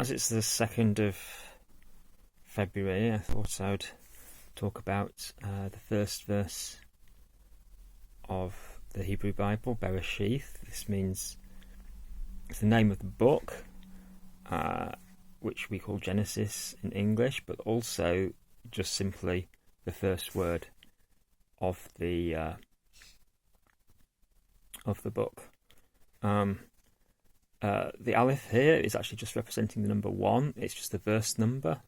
as it's the 2nd of February, I thought I would talk about the first verse of the Hebrew Bible, Berashit. This means it's the name of the book, which we call Genesis in English, but also just simply the first word of the book. The Aleph here is actually just representing the number 1. It's just the verse number.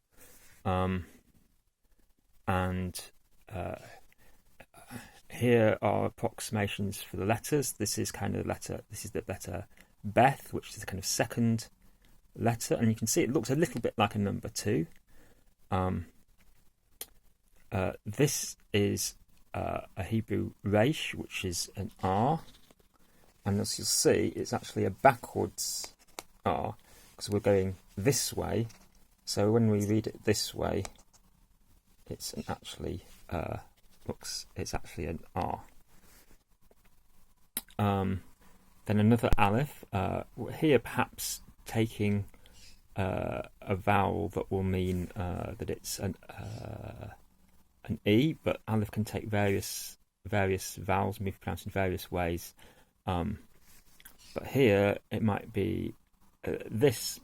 Here are approximations for the letters. This is the letter Beth, which is the kind of second letter, and you can see it looks a little bit like a number 2. This is a Hebrew Resh, which is an R, and as you'll see, it's actually a backwards R, because we're going this way. So when we read it this way, it's actually an R. Then another Aleph, here perhaps taking a vowel that will mean that it's an E, but Aleph can take various vowels and be pronounced in various ways. But here it might be this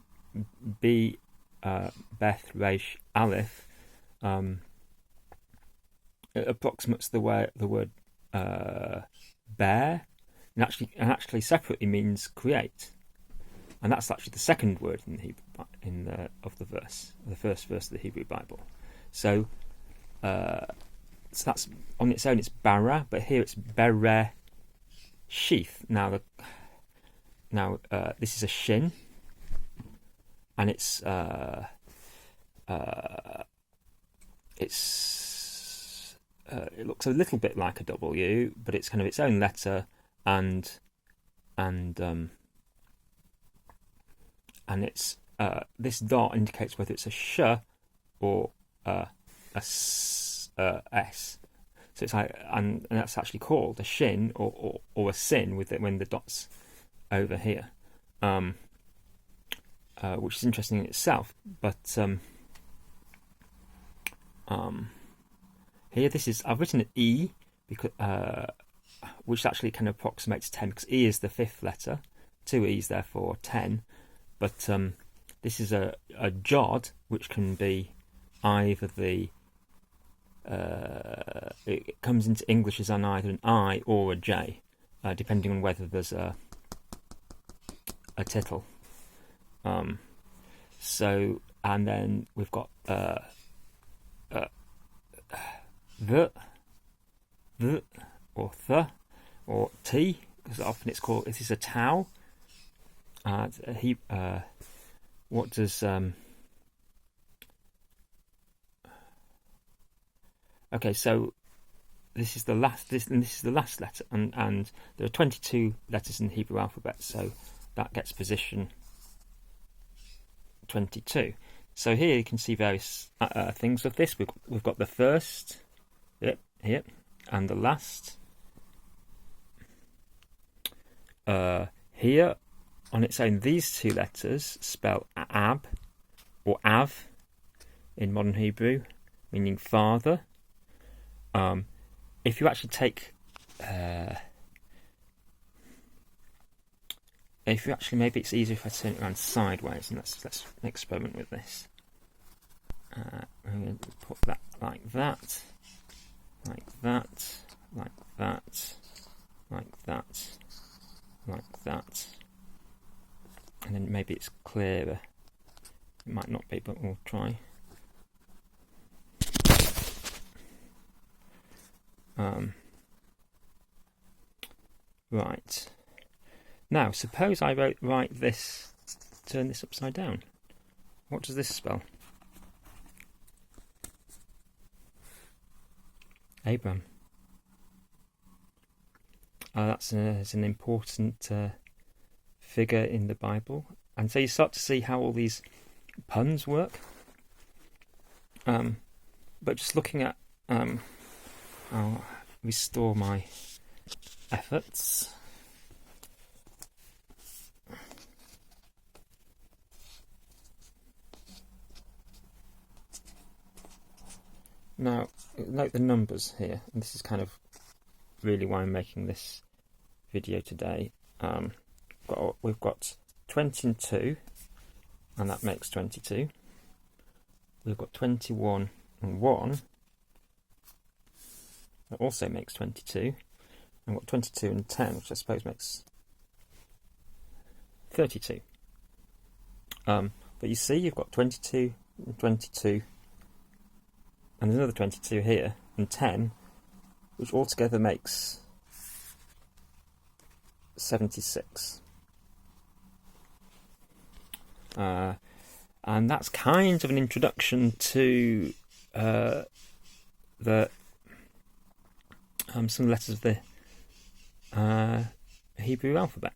B, Beth, Resh, Aleph. It approximates the word bear, and actually separately means create, and that's actually the second word in the Hebrew the first verse of the Hebrew Bible. So that's on its own. It's bara, but here it's bereshith. Now this is a shin, and it looks a little bit like a W, but it's kind of its own letter, and it's this dot indicates whether it's a sh or a s. So it's like, and that's actually called a shin or a sin with it when the dot's over here, which is interesting in itself. But here, I've written an E because which actually kind of approximates 10, because E is the 5th letter, 2 E's therefore 10. But this is a jod, which can be either it comes into English as either an I or a J, depending on whether there's a tittle. So, and then we've got the or the or T, because often it's called, this is a tau. What does okay, so this is the last letter, and there are 22 letters in the Hebrew alphabet, so that gets position 22. So here you can see various things of this. We've got the first, here, and the last. Here, on its own, these 2 letters spell ab or av in modern Hebrew, meaning father. If you actually take, maybe it's easier if I turn it around sideways, and let's experiment with this. I'm going to put that like that, like that, like that, like that, like that, and then maybe it's clearer. It might not be, but we'll try. Right. Now, suppose I write this, turn this upside down. What does this spell? Abram. That's an important figure in the Bible. And so you start to see how all these puns work. But just looking at... I'll restore my efforts. Now, note the numbers here, and this is kind of really why I'm making this video today. We've got 20 and 2, and that makes 22. We've got 21 and 1, that also makes 22. And we've got 22 and 10, which I suppose makes 32. But you see, you've got 22 and 22, and another 22 here, and 10, which altogether makes 76. And that's kind of an introduction to the some letters of the Hebrew alphabet.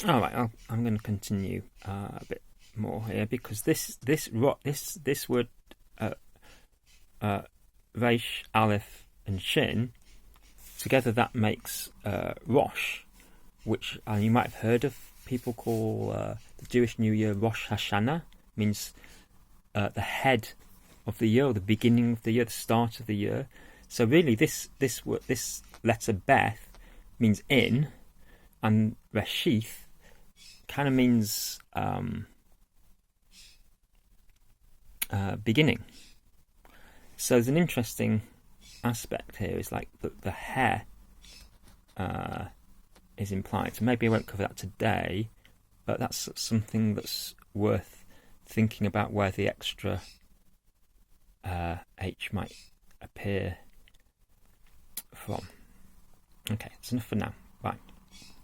All right, I'm going to continue a bit more here, because this word Resh, Aleph, and Shin together, that makes Rosh, which you might have heard of. People call the Jewish New Year Rosh Hashanah, means the head of the year, or the beginning of the year, the start of the year. So really, this letter Beth means in, and Reshith kind of means beginning. So there's an interesting aspect here. Is like the hair is implied. So maybe I won't cover that today, but that's something that's worth thinking about, where the extra H might appear from. Okay, that's enough for now. Bye.